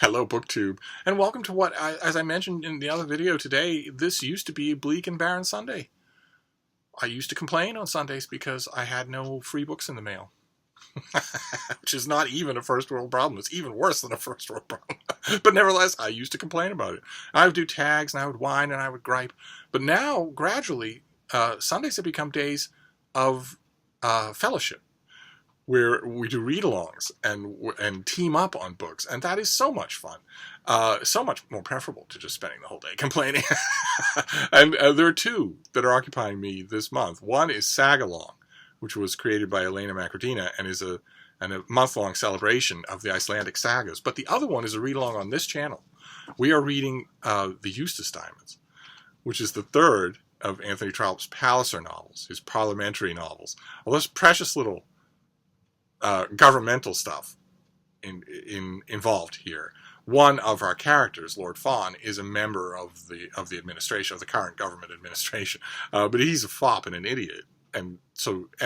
Hello, BookTube, and welcome to what, as I mentioned in the other video today, this used to be a bleak and barren Sunday. I used to complain on Sundays because I had no free books in the mail. Which is not even a first world problem. It's even worse than a first world problem. But nevertheless, I used to complain about it. I would do tags, and I would whine, and I would gripe. But now, gradually, Sundays have become days of fellowship, where we do read-alongs and team up on books, and that is so much fun, so much more preferable to just spending the whole day complaining. And there are two that are occupying me this month. One is Sagalong, which was created by Elena Macrodina and is a month-long celebration of the Icelandic sagas. But the other one is a read-along on this channel. We are reading the Eustace Diamonds, which is the third of Anthony Trollope's Palliser novels, his parliamentary novels. All those precious little governmental stuff involved here. One of our characters, Lord Fawn, is a member of the administration, of the current government administration, but he's a fop and an idiot, and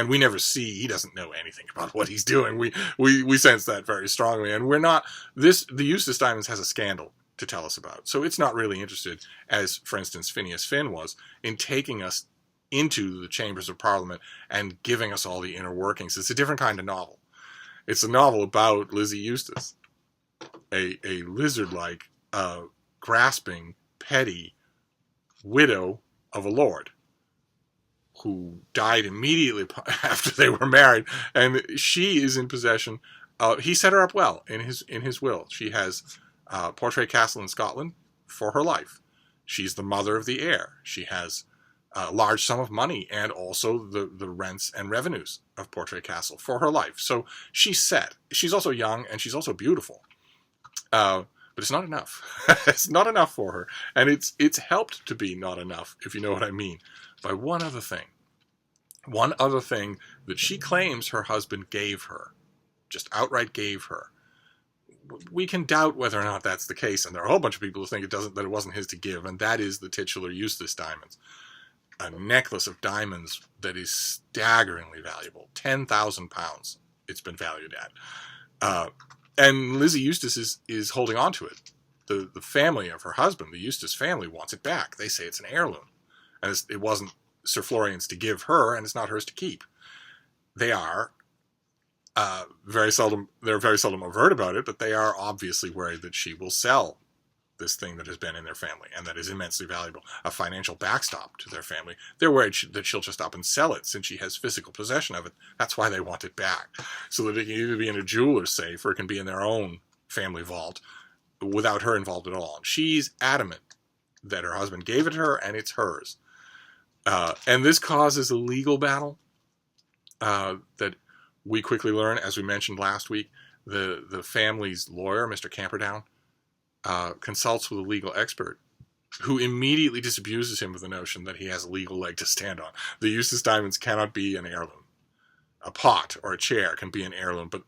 we never see. He doesn't know anything about what he's doing. We sense that very strongly, and we're not. The Eustace Diamonds has a scandal to tell us about, so it's not really interested, as for instance Phineas Finn was, in taking us into the chambers of Parliament and giving us all the inner workings. It's a different kind of novel. It's a novel about Lizzie Eustace, a lizard-like, grasping, petty widow of a lord who died immediately after they were married, and she is in possession. He set her up well in his will. She has Portray Castle in Scotland for her life. She's the mother of the heir. She has a large sum of money and also the rents and revenues of Portray Castle for her life. So she's set. She's also young and she's also beautiful. But it's not enough. It's not enough for her. And it's helped to be not enough, if you know what I mean, by one other thing. One other thing that she claims her husband gave her. Just outright gave her. We can doubt whether or not that's the case, and there are a whole bunch of people who think that it wasn't his to give, and that is the titular Eustace diamonds. A necklace of diamonds that is staggeringly valuable. £10,000 it's been valued at. And Lizzie Eustace is holding on to it. The family of her husband, the Eustace family, wants it back. They say it's an heirloom. And it wasn't Sir Florian's to give her, and it's not hers to keep. They are very seldom overt about it, but they are obviously worried that she will sell this thing that has been in their family and that is immensely valuable, a financial backstop to their family. They're worried that she'll just up and sell it since she has physical possession of it. That's why they want it back, so that it can either be in a jeweler's safe or it can be in their own family vault without her involved at all. She's adamant that her husband gave it to her and it's hers. And this causes a legal battle that we quickly learn, as we mentioned last week. The family's lawyer, Mr. Camperdown, consults with a legal expert who immediately disabuses him of the notion that he has a legal leg to stand on. The Eustace diamonds cannot be an heirloom. A pot or a chair can be an heirloom, but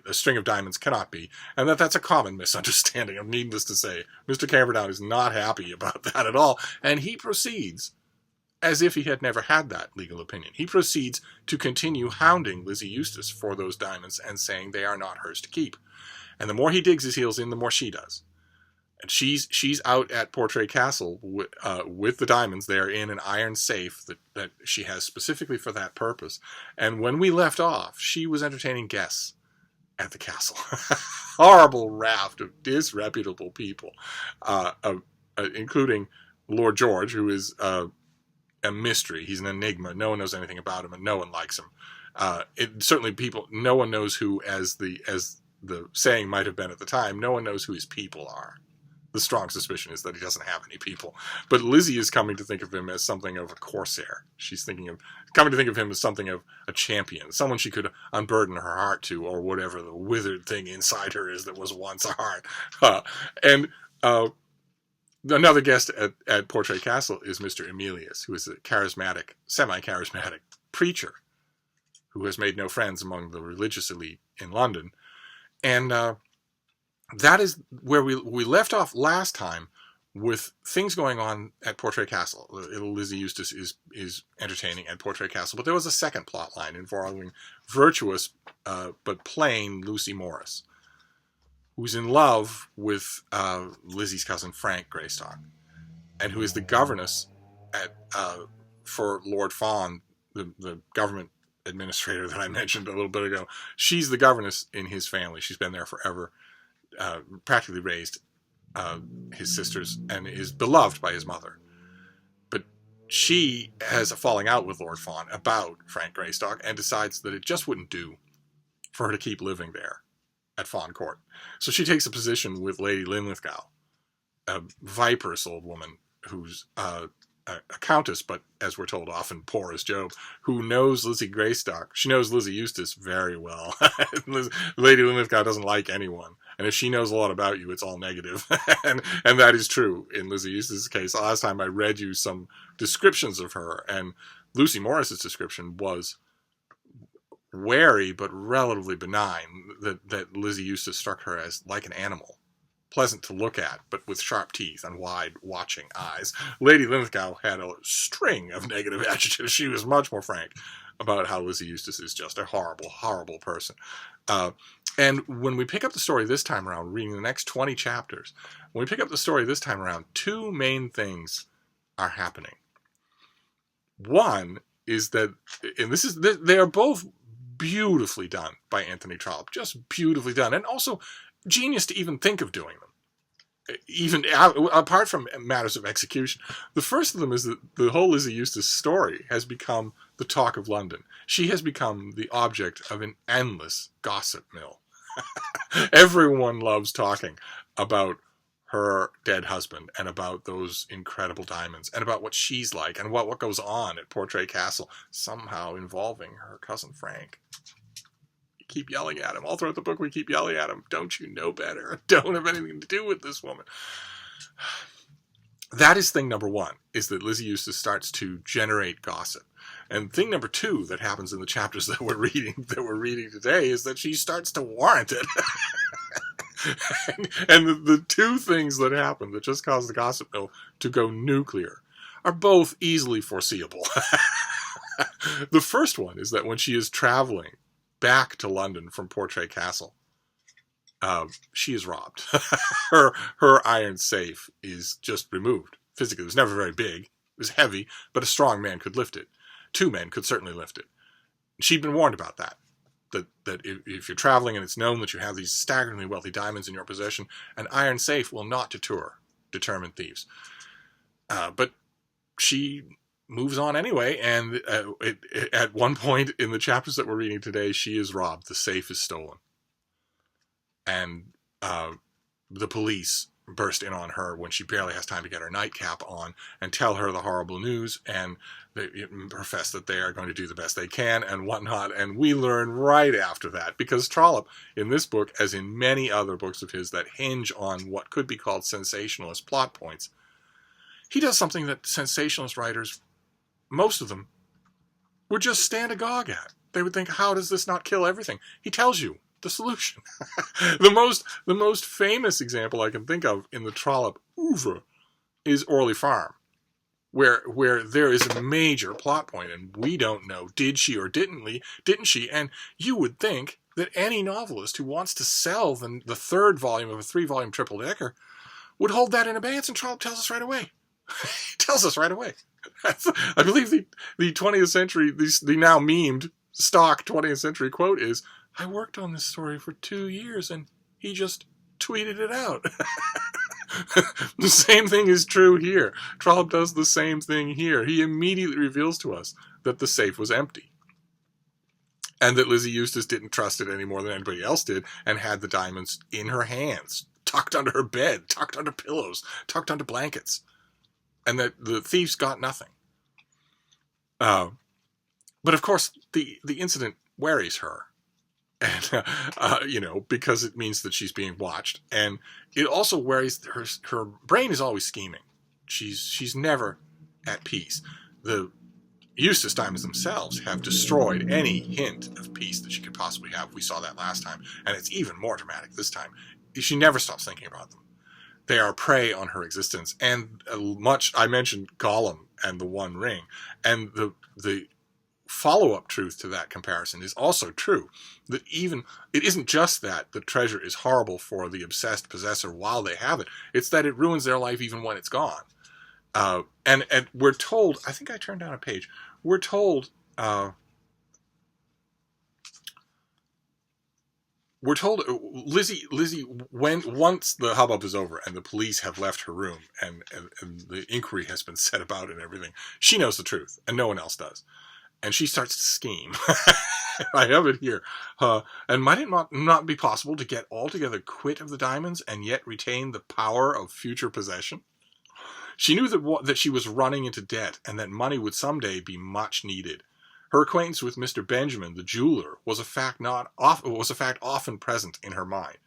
a string of diamonds cannot be, and that's a common misunderstanding. I'm needless to say, Mr. Camperdown is not happy about that at all, and he proceeds as if he had never had that legal opinion. He proceeds to continue hounding Lizzie Eustace for those diamonds and saying they are not hers to keep. And the more he digs his heels in, the more she does. And she's out at Portray Castle with the diamonds. They are in an iron safe that she has specifically for that purpose. And when we left off, she was entertaining guests at the castle. Horrible raft of disreputable people, including Lord George, who is a mystery. He's an enigma. No one knows anything about him, and no one likes him. No one knows who, as the saying might have been at the time, no one knows who his people are. The strong suspicion is that he doesn't have any people. But Lizzie is coming to think of him as something of a corsair. She's coming to think of him as something of a champion, someone she could unburden her heart to, or whatever the withered thing inside her is that was once a heart. Another guest at Portray Castle is Mr. Emilius, who is a charismatic, semi-charismatic preacher who has made no friends among the religious elite in London. And that is where we left off last time, with things going on at Portray Castle. Lizzie Eustace is entertaining at Portray Castle, but there was a second plot line involving virtuous but plain Lucy Morris, who's in love with Lizzie's cousin Frank Greystock, and who is the governess at for Lord Fawn, the government administrator that I mentioned a little bit ago. She's the governess in his family. She's been there forever, practically raised his sisters, and is beloved by his mother. But she has a falling out with Lord Fawn about Frank Greystock and decides that it just wouldn't do for her to keep living there at Fawn Court. So she takes a position with Lady Linlithgow, a viperous old woman who's a countess, but as we're told, often poor as Job, who knows Lizzie Greystock. She knows Lizzie Eustace very well. Lady Linlithgow doesn't like anyone, and if she knows a lot about you, it's all negative. and that is true in Lizzie Eustace's case. Last time I read you some descriptions of her, and Lucy Morris's description was wary but relatively benign, that Lizzie Eustace struck her as like an animal. Pleasant to look at, but with sharp teeth and wide, watching eyes. Lady Linlithgow had a string of negative adjectives. She was much more frank about how Lizzie Eustace is just a horrible, horrible person. And when we pick up the story this time around, reading the next 20 chapters, when we pick up the story this time around, two main things are happening. One is that, and they are both beautifully done by Anthony Trollope, just beautifully done, and also genius to even think of doing them, even apart from matters of execution. The first of them is that the whole Lizzie Eustace story has become the talk of London. She has become the object of an endless gossip mill. Everyone loves talking about her dead husband and about those incredible diamonds and about what she's like and what goes on at Portray Castle, somehow involving her cousin Frank. Keep yelling at him. All throughout the book, we keep yelling at him. Don't you know better? Don't have anything to do with this woman. That is thing number one, is that Lizzie Eustace starts to generate gossip. And thing number two that happens in the chapters that we're reading today is that she starts to warrant it. and the two things that happen that just cause the gossip mill to go nuclear are both easily foreseeable. The first one is that when she is traveling back to London from Portray Castle, she is robbed. her iron safe is just removed physically. It was never very big. It was heavy, but a strong man could lift it. Two men could certainly lift it. She'd been warned about that. That if you're traveling and it's known that you have these staggeringly wealthy diamonds in your possession, an iron safe will not deter determined thieves. But she moves on anyway, and at one point in the chapters that we're reading today, she is robbed. The safe is stolen. And the police burst in on her when she barely has time to get her nightcap on and tell her the horrible news, and they profess that they are going to do the best they can and whatnot. And we learn right after that, because Trollope, in this book, as in many other books of his that hinge on what could be called sensationalist plot points, he does something that sensationalist writers, most of them, would just stand agog at. They would think, how does this not kill everything? He tells you the solution. The most famous example I can think of in the Trollope oeuvre is Orley Farm, where there is a major plot point, and we don't know, did she or didn't she? And you would think that any novelist who wants to sell the third volume of a 3-volume triple-decker would hold that in abeyance, and Trollope tells us right away. He tells us right away. I believe the 20th century, the now memed stock 20th century quote is, I worked on this story for 2 years and he just tweeted it out. The same thing is true here. Trollope does the same thing here. He immediately reveals to us that the safe was empty, and that Lizzie Eustace didn't trust it any more than anybody else did, and had the diamonds in her hands, tucked under her bed, tucked under pillows, tucked under blankets, and that the thieves got nothing. But of course, the incident worries her. And, because it means that she's being watched. And it also worries her brain is always scheming. She's never at peace. The Eustace diamonds themselves have destroyed any hint of peace that she could possibly have. We saw that last time. And it's even more dramatic this time. She never stops thinking about them. They are prey on her existence. And I mentioned Gollum and the One Ring. And the follow-up truth to that comparison is also true. That even, it isn't just that the treasure is horrible for the obsessed possessor while they have it, it's that it ruins their life even when it's gone. And we're told, I think I turned down a page, we're told, Lizzie, once the hubbub is over and the police have left her room and the inquiry has been set about and everything, she knows the truth and no one else does. And she starts to scheme. I have it here. And might it not be possible to get altogether quit of the diamonds and yet retain the power of future possession? She knew that she was running into debt and that money would someday be much needed. Her acquaintance with Mr. Benjamin, the jeweler, was a fact often present in her mind.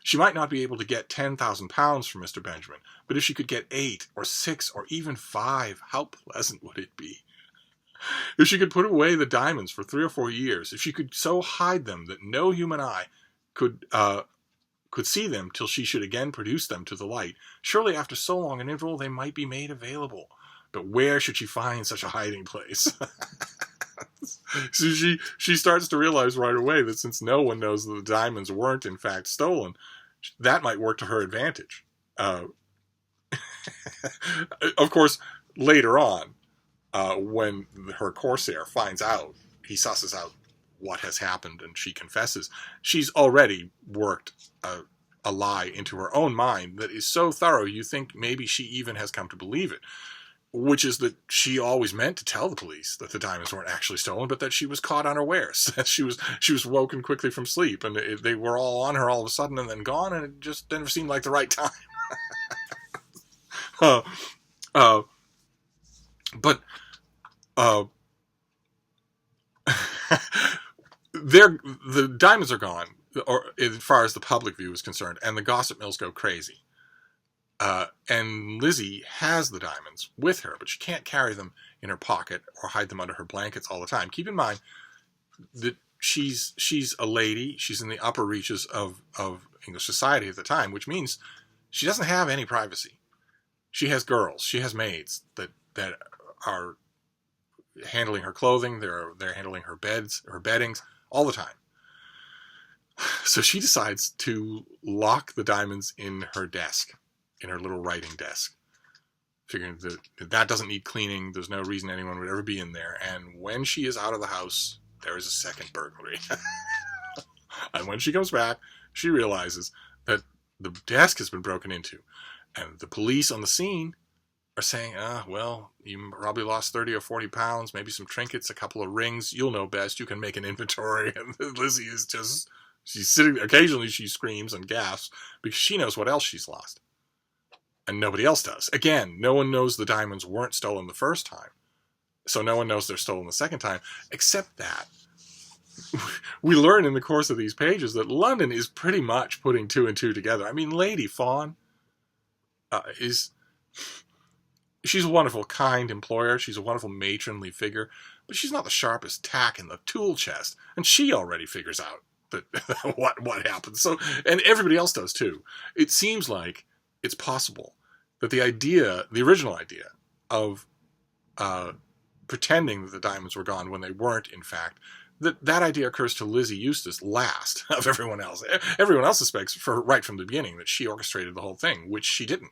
She might not be able to get £10,000 from Mr. Benjamin, but if she could get 8 or 6 or even 5, how pleasant would it be? If she could put away the diamonds for 3 or 4 years, if she could so hide them that no human eye could see them till she should again produce them to the light, surely after so long an interval they might be made available. But where should she find such a hiding place? So she starts to realize right away that since no one knows that the diamonds weren't in fact stolen, that might work to her advantage. Of course, later on, when her corsair finds out, he susses out what has happened and she confesses, she's already worked a lie into her own mind that is so thorough you think maybe she even has come to believe it, which is that she always meant to tell the police that the diamonds weren't actually stolen, but that she was caught unawares. she was woken quickly from sleep, and they were all on her all of a sudden and then gone, and it just never seemed like the right time. The diamonds are gone, or as far as the public view is concerned, and the gossip mills go crazy. And Lizzie has the diamonds with her, but she can't carry them in her pocket or hide them under her blankets all the time. Keep in mind that she's a lady. She's in the upper reaches of English society at the time, which means she doesn't have any privacy. She has girls. She has maids that are handling her clothing. They're handling her beds, her beddings all the time. So she decides to lock the diamonds in her desk, in her little writing desk, figuring that doesn't need cleaning. There's no reason anyone would ever be in there. And when she is out of the house, there is a second burglary. And when she comes back, she realizes that the desk has been broken into. And the police on the scene are saying, well, you probably lost 30 or 40 pounds, maybe some trinkets, a couple of rings. You'll know best. You can make an inventory. And Lizzie is just, she's sitting, occasionally she screams and gasps because she knows what else she's lost. And nobody else does. Again, no one knows the diamonds weren't stolen the first time. So no one knows they're stolen the second time, except that we learn in the course of these pages that London is pretty much putting 2 and 2 together. I mean, Lady Fawn she's a wonderful, kind employer. She's a wonderful matronly figure, but she's not the sharpest tack in the tool chest. And she already figures out that what happened. So, and everybody else does too. It seems like it's possible that the original idea of pretending that the diamonds were gone when they weren't, in fact, that idea occurs to Lizzie Eustace last of everyone else. Everyone else suspects right from the beginning that she orchestrated the whole thing, which she didn't.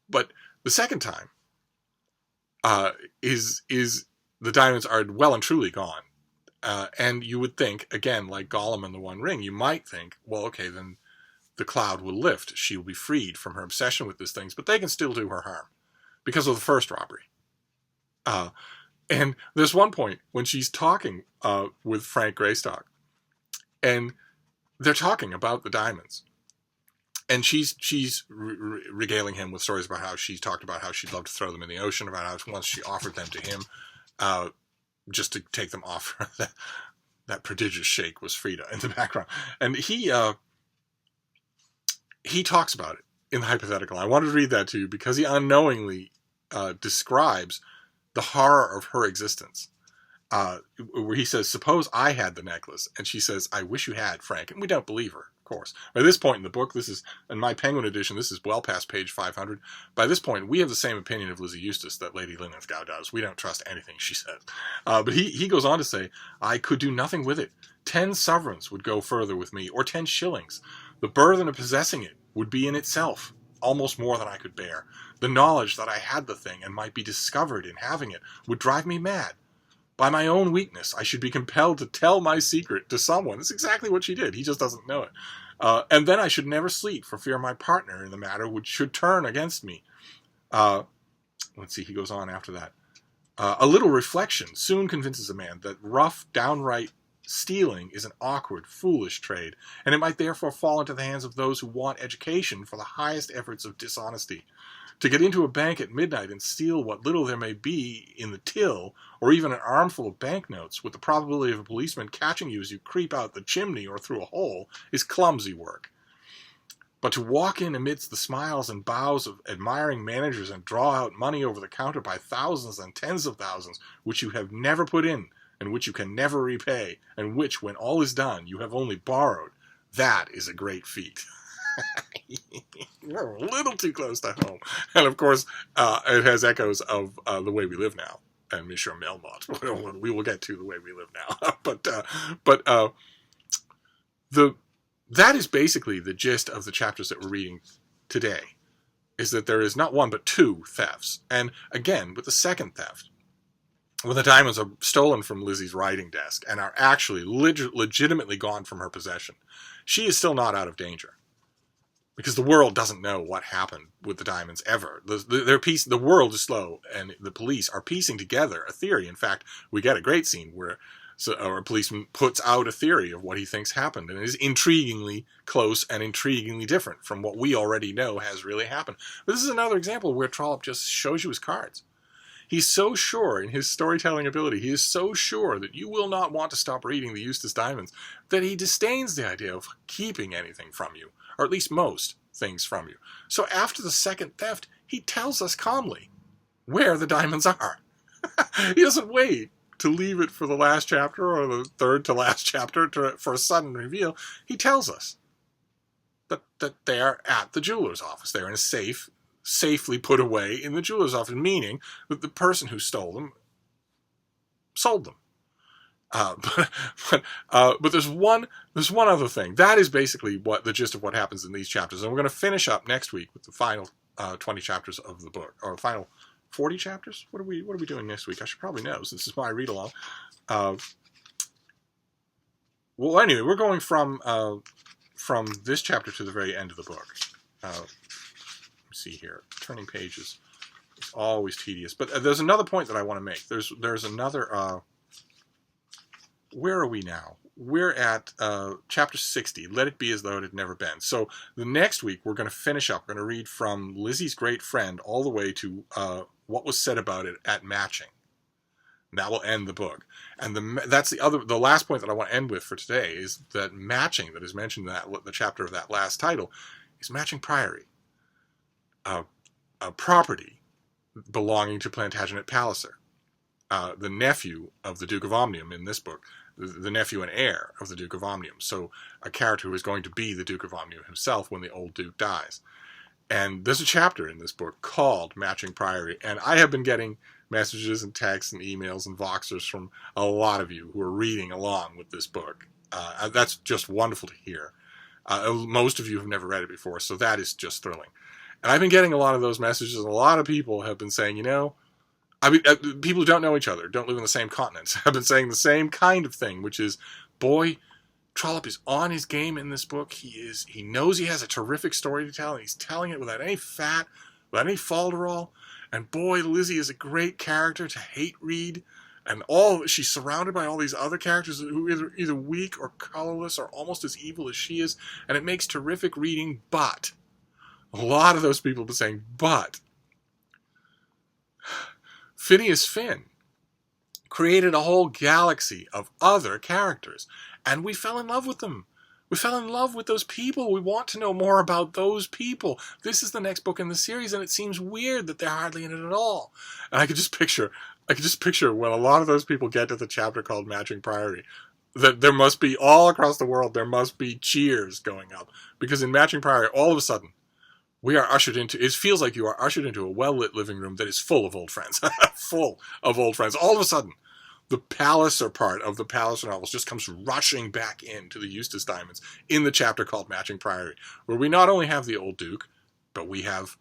But the second time is the diamonds are well and truly gone. And you would think, again, like Gollum and the One Ring, you might think, well, okay, then the cloud will lift. She will be freed from her obsession with these things, but they can still do her harm because of the first robbery. And there's one point when she's talking with Frank Greystock, and they're talking about the diamonds. And she's regaling him with stories about how she talked about how she'd love to throw them in the ocean, about how once she offered them to him just to take them off her. That prodigious shake was Frida in the background. And he talks about it in the hypothetical. I wanted to read that to you because he unknowingly describes the horror of her existence. Where he says, suppose I had the necklace. And she says, I wish you had, Frank. And we don't believe her. of course. By this point in the book, this is, in my Penguin edition, this is well past page 500. By this point, we have the same opinion of Lizzie Eustace that Lady Linlithgow does. We don't trust anything she says. But he goes on to say, I could do nothing with it. 10 sovereigns would go further with me, or 10 shillings. The burthen of possessing it would be in itself almost more than I could bear. The knowledge that I had the thing and might be discovered in having it would drive me mad. By my own weakness, I should be compelled to tell my secret to someone. That's exactly what she did. He just doesn't know it. And then I should never sleep for fear my partner in the matter should turn against me. Let's see, he goes on after that. A little reflection soon convinces a man that rough, downright stealing is an awkward, foolish trade, and it might therefore fall into the hands of those who want education for the highest efforts of dishonesty. To get into a bank at midnight and steal what little there may be in the till, or even an armful of banknotes, with the probability of a policeman catching you as you creep out the chimney or through a hole, is clumsy work. But to walk in amidst the smiles and bows of admiring managers and draw out money over the counter by thousands and tens of thousands, which you have never put in, and which you can never repay, and which, when all is done, you have only borrowed, that is a great feat. You're a little too close to home. And of course, it has echoes of The Way We Live Now and Monsieur Melmotte. We will get to The Way We Live Now. That is basically the gist of the chapters that we're reading today, is that there is not one but 2 thefts. And again, with the second theft, when the diamonds are stolen from Lizzie's writing desk and are actually legitimately gone from her possession, she is still not out of danger. Because the world doesn't know what happened with the diamonds ever. The world is slow, and the police are piecing together a theory. In fact, we get a great scene where a policeman puts out a theory of what he thinks happened, and it is intriguingly close and intriguingly different from what we already know has really happened. But this is another example where Trollope just shows you his cards. He's so sure in his storytelling ability, he is so sure that you will not want to stop reading the Eustace Diamonds, that he disdains the idea of keeping anything from you, or at least most things from you. So after the second theft, he tells us calmly where the diamonds are. He doesn't wait to leave it for the last chapter or the third to last chapter for a sudden reveal. He tells us that they are at the jeweler's office. They're in a safe, safely put away in the jeweler's office, meaning that the person who stole them sold them. But there's one other thing. That is basically what the gist of what happens in these chapters, and we're going to finish up next week with the final 20 chapters of the book, or the final 40 chapters. What are we doing next week? I should probably know, since it's my read along. Well, anyway, we're going from this chapter to the very end of the book. Let me see here. Turning pages is always tedious, but there's another point that I want to make. There's another. Where are we now? We're at chapter 60, Let It Be As Though It Had Never Been. So the next week, we're going to finish up. We're going to read from Lizzie's great friend all the way to what was said about it at Matching. And that will end the book. And the last point that I want to end with for today is that Matching, that is mentioned in the chapter of that last title, is Matching Priory, a property belonging to Plantagenet Palliser, the nephew of the Duke of Omnium in this book. The nephew and heir of the Duke of Omnium. So a character who is going to be the Duke of Omnium himself when the old Duke dies. And there's a chapter in this book called Matching Priory. And I have been getting messages and texts and emails and voxers from a lot of you who are reading along with this book. That's just wonderful to hear. Most of you have never read it before, so that is just thrilling. And I've been getting a lot of those messages, and a lot of people have been saying, people who don't know each other, don't live on the same continents, have been saying the same kind of thing, which is, boy, Trollope is on his game in this book. He knows he has a terrific story to tell, and he's telling it without any fat, without any falderall. And boy, Lizzie is a great character to hate read. And she's surrounded by all these other characters who are either weak or colorless or almost as evil as she is. And it makes terrific reading, but a lot of those people have been saying, but Phineas Finn created a whole galaxy of other characters, and we fell in love with them. We fell in love with those people. We want to know more about those people. This is the next book in the series, and it seems weird that they're hardly in it at all. And I could just picture when a lot of those people get to the chapter called Matching Priory, that there must be, all across the world, there must be cheers going up. Because in Matching Priory, all of a sudden, we are ushered into, it feels like you are ushered into a well-lit living room that is full of old friends. Full of old friends. All of a sudden, the Palliser part of the Palliser novels just comes rushing back into the Eustace Diamonds in the chapter called Matching Priory, where we not only have the old Duke, but we have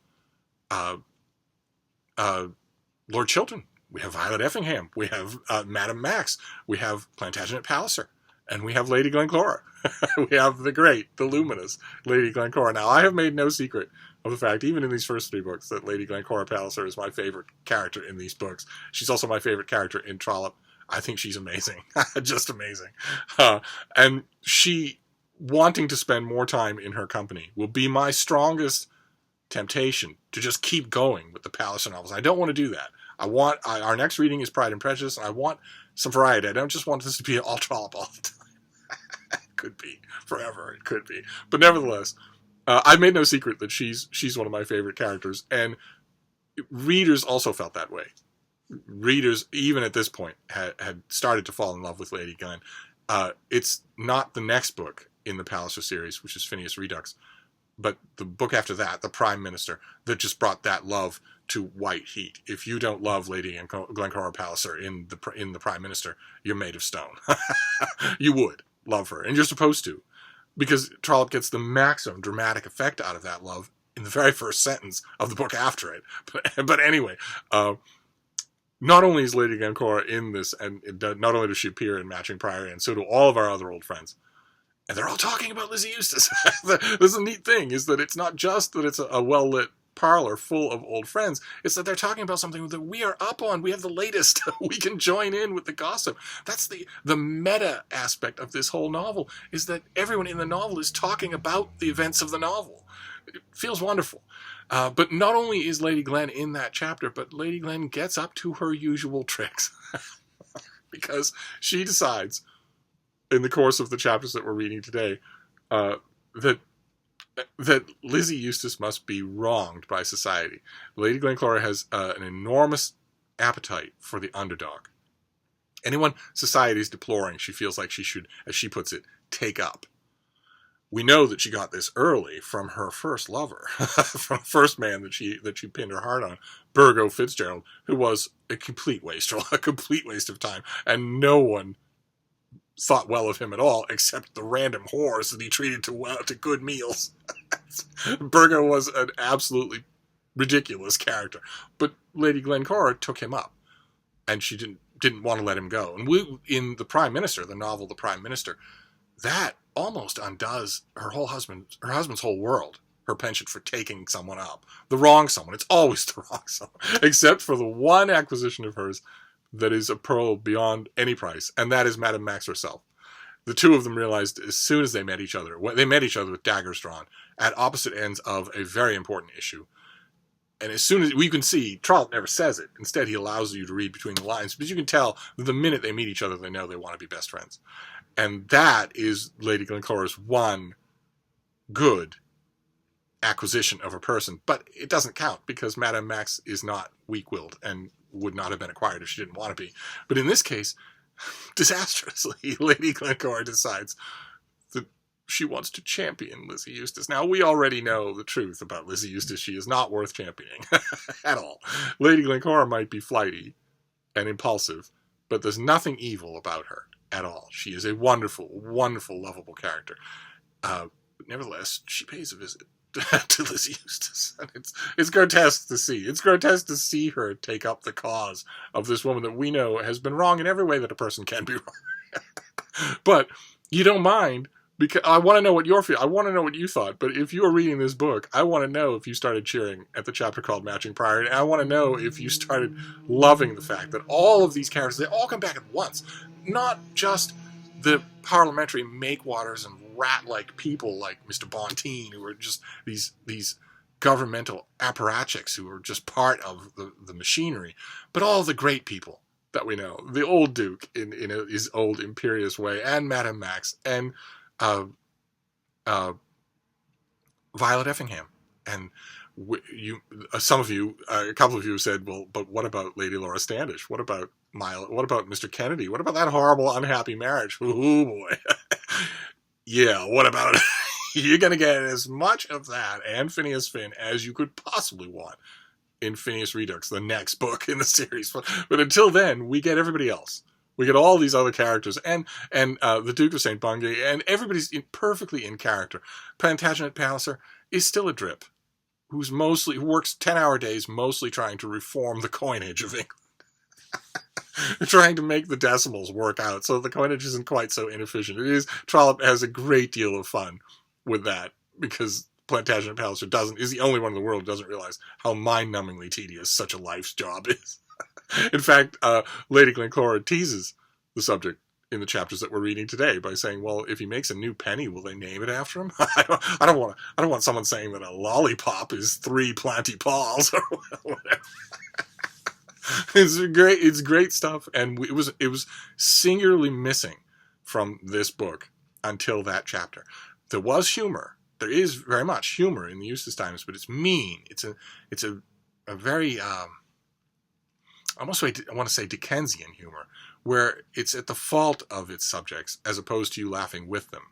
Lord Chiltern, we have Violet Effingham, we have Madame Max, we have Plantagenet Palliser, and we have Lady Glencora. We have the great, the luminous Lady Glencora. Now, I have made no secret of the fact, even in these first 3 books, that Lady Glencora Palliser is my favorite character in these books. She's also my favorite character in Trollope. I think she's amazing. Just amazing. And she, wanting to spend more time in her company, will be my strongest temptation to just keep going with the Palliser novels. I don't want to do that. Our next reading is Pride and Prejudice, and I want some variety. I don't just want this to be all Trollope all the time. It could be forever. It could be. But nevertheless, I've made no secret that she's one of my favorite characters, and readers also felt that way. Readers, even at this point, had started to fall in love with Lady Glen. It's not the next book in the Palliser series, which is Phineas Redux, but the book after that, The Prime Minister, that just brought that love to white heat. If you don't love Lady Glencora Palliser in the Prime Minister, you're made of stone. You would love her, and you're supposed to, because Trollope gets the maximum dramatic effect out of that love in the very first sentence of the book after it. But anyway, not only is Lady Glencora in this, and not only does she appear in Matching Priory, and so do all of our other old friends, and they're all talking about Lizzie Eustace. This is a neat thing, is that it's not just that it's a well-lit parlor full of old friends, it's that they're talking about something that we are up on. We have the latest. We can join in with the gossip. That's the meta aspect of this whole novel, is that everyone in the novel is talking about the events of the novel. It feels wonderful. But not only is Lady Glen in that chapter, but Lady Glen gets up to her usual tricks. Because she decides, in the course of the chapters that we're reading today, that Lizzie Eustace must be wronged by society. Lady Glencora has an enormous appetite for the underdog. Anyone society is deploring, she feels like she should, as she puts it, take up. We know that she got this early from her first lover, from the first man that she pinned her heart on, Burgo Fitzgerald, who was a complete wastrel, a complete waste of time, and no one thought well of him at all, except the random whores that he treated to good meals. Burgo was an absolutely ridiculous character, but Lady Glencora took him up, and she didn't want to let him go. And in the Prime Minister, the novel The Prime Minister, that almost undoes her husband's whole world, her penchant for taking someone up, the wrong someone. It's always the wrong someone, except for the one acquisition of hers that is a pearl beyond any price, and that is Madame Max herself. The two of them realized as soon as they met each other with daggers drawn at opposite ends of a very important issue. And as soon as we can see, Trollope never says it. Instead, he allows you to read between the lines, but you can tell that the minute they meet each other, they know they want to be best friends. And that is Lady Glencora's one good acquisition of a person. But it doesn't count, because Madame Max is not weak-willed and would not have been acquired if she didn't want to be. But in this case, disastrously, Lady Glencora decides that she wants to champion Lizzie Eustace. Now, we already know the truth about Lizzie Eustace. She is not worth championing at all. Lady Glencora might be flighty and impulsive, but there's nothing evil about her at all. She is a wonderful, wonderful, lovable character. But nevertheless, she pays a visit to Lizzie Eustace. And it's grotesque to see. It's grotesque to see her take up the cause of this woman that we know has been wrong in every way that a person can be wrong. But you don't mind, because I want to know what I want to know what you thought. But if you are reading this book, I want to know if you started cheering at the chapter called Matching Priory. And I want to know if you started loving the fact that all of these characters, they all come back at once. Not just the parliamentary make-waters and rat-like people like Mr. Bonteen, who are just these governmental apparatchiks who are just part of the machinery, but all the great people that we know. The old Duke in his old imperious way, and Madame Max, and Violet Effingham, And some of you, a couple of you said, well, but what about Lady Laura Standish? What about What about Mr. Kennedy? What about that horrible, unhappy marriage? Ooh, boy. Yeah, what about it? You're going to get as much of that and Phineas Finn as you could possibly want in Phineas Redux, the next book in the series. But until then, we get everybody else. We get all these other characters, and the Duke of St. Bungay, and everybody's perfectly in character. Plantagenet Palliser is still a drip, who works 10-hour days, mostly trying to reform the coinage of England. Trying to make the decimals work out so the coinage isn't quite so inefficient. Trollope has a great deal of fun with that, because Plantagenet Palliser is the only one in the world who doesn't realize how mind-numbingly tedious such a life's job is. In fact, Lady Glencora teases the subject in the chapters that we're reading today by saying, well, if he makes a new penny, will they name it after him? I don't want someone saying that a lollipop is 3 planty paws or whatever. It's great stuff, and it was singularly missing from this book until that chapter. There was humor. There is very much humor in the Eustace Diamonds, but it's mean. It's a very almost I want to say Dickensian humor, where it's at the fault of its subjects as opposed to you laughing with them.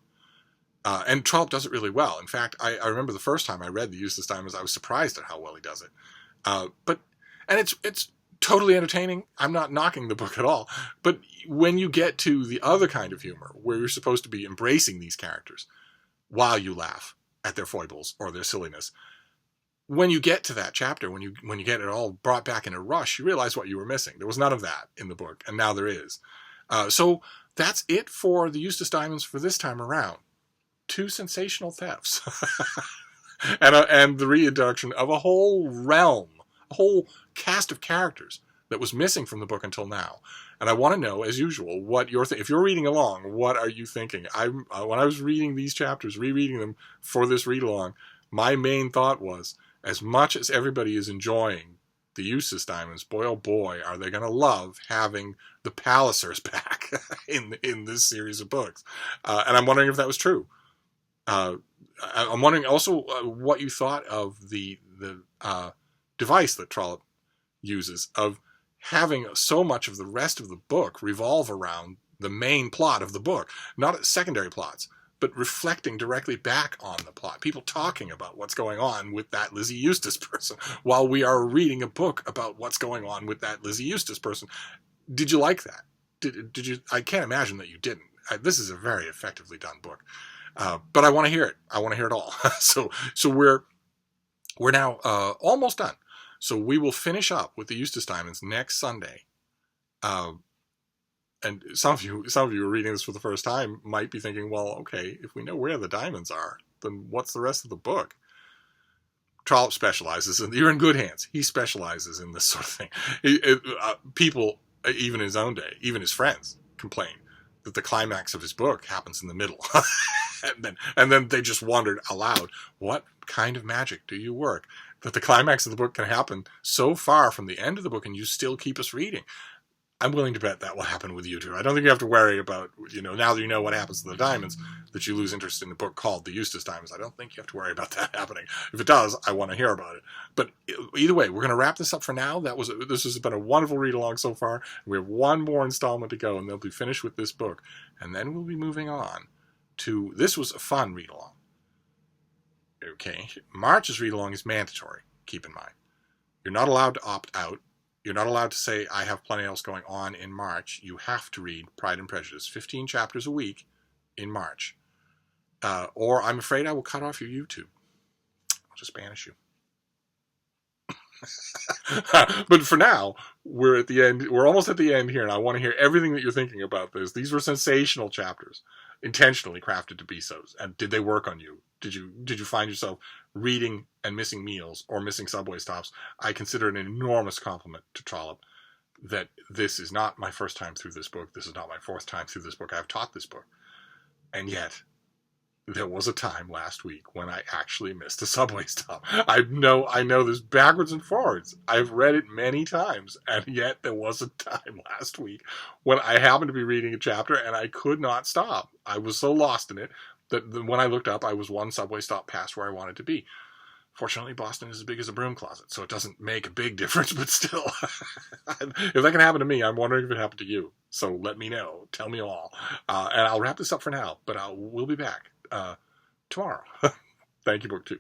And Trollope does it really well. In fact, I remember the first time I read the Eustace Diamonds, I was surprised at how well he does it. And it's totally entertaining. I'm not knocking the book at all. But when you get to the other kind of humor, where you're supposed to be embracing these characters while you laugh at their foibles or their silliness, when you get to that chapter, when you get it all brought back in a rush, you realize what you were missing. There was none of that in the book, and now there is. So that's it for the Eustace Diamonds for this time around. 2 sensational thefts. and the reintroduction of a whole realm, a whole cast of characters that was missing from the book until now. And I want to know, as usual, what you're if you're reading along, what are you thinking? When I was reading these chapters, rereading them for this read-along, my main thought was, as much as everybody is enjoying the Eustace Diamonds, boy oh boy, are they going to love having the Pallisers back in this series of books. And I'm wondering if that was true. I'm wondering also what you thought of the device that Trollope uses of having so much of the rest of the book revolve around the main plot of the book, not secondary plots, but reflecting directly back on the plot. People talking about what's going on with that Lizzie Eustace person while we are reading a book about what's going on with that Lizzie Eustace person. Did you like that? Did you? I can't imagine that you didn't. This is a very effectively done book. But I want to hear it. I want to hear it all. So we're now almost done. So we will finish up with the Eustace Diamonds next Sunday. And some of you who are reading this for the first time might be thinking, well, okay, if we know where the diamonds are, then what's the rest of the book? Trollope specializes, and you're in good hands. He specializes in this sort of thing. People, even in his own day, even his friends, complain that the climax of his book happens in the middle. and then they just wondered aloud, what kind of magic do you work that the climax of the book can happen so far from the end of the book and you still keep us reading? I'm willing to bet that will happen with you too. I don't think you have to worry about, now that you know what happens to the diamonds, that you lose interest in the book called The Eustace Diamonds. I don't think you have to worry about that happening. If it does, I want to hear about it. But either way, we're going to wrap this up for now. This has been a wonderful read along so far. We have one more installment to go, and they'll be finished with this book. And then we'll be moving on to, this was a fun read along. Okay, March's read along is mandatory, keep in mind. You're not allowed to opt out. You're not allowed to say, I have plenty else going on in March. You have to read Pride and Prejudice, 15 chapters a week in March. Or I'm afraid I will cut off your YouTube. I'll just banish you. But for now, we're at the end. We're almost at the end here, and I want to hear everything that you're thinking about this. These were sensational chapters, intentionally crafted to be so. And did they work on you? Did you find yourself reading and missing meals or missing subway stops? I consider it an enormous compliment to Trollope that this is not my first time through this book. This is not my 4th time through this book. I've taught this book. And yet, there was a time last week when I actually missed a subway stop. I know this backwards and forwards. I've read it many times, and yet there was a time last week when I happened to be reading a chapter and I could not stop. I was so lost in it that when I looked up, I was one subway stop past where I wanted to be. Fortunately, Boston is as big as a broom closet, so it doesn't make a big difference, but still. If that can happen to me, I'm wondering if it happened to you. So let me know. Tell me all. And I'll wrap this up for now, but we'll be back tomorrow. Thank you, Book 2.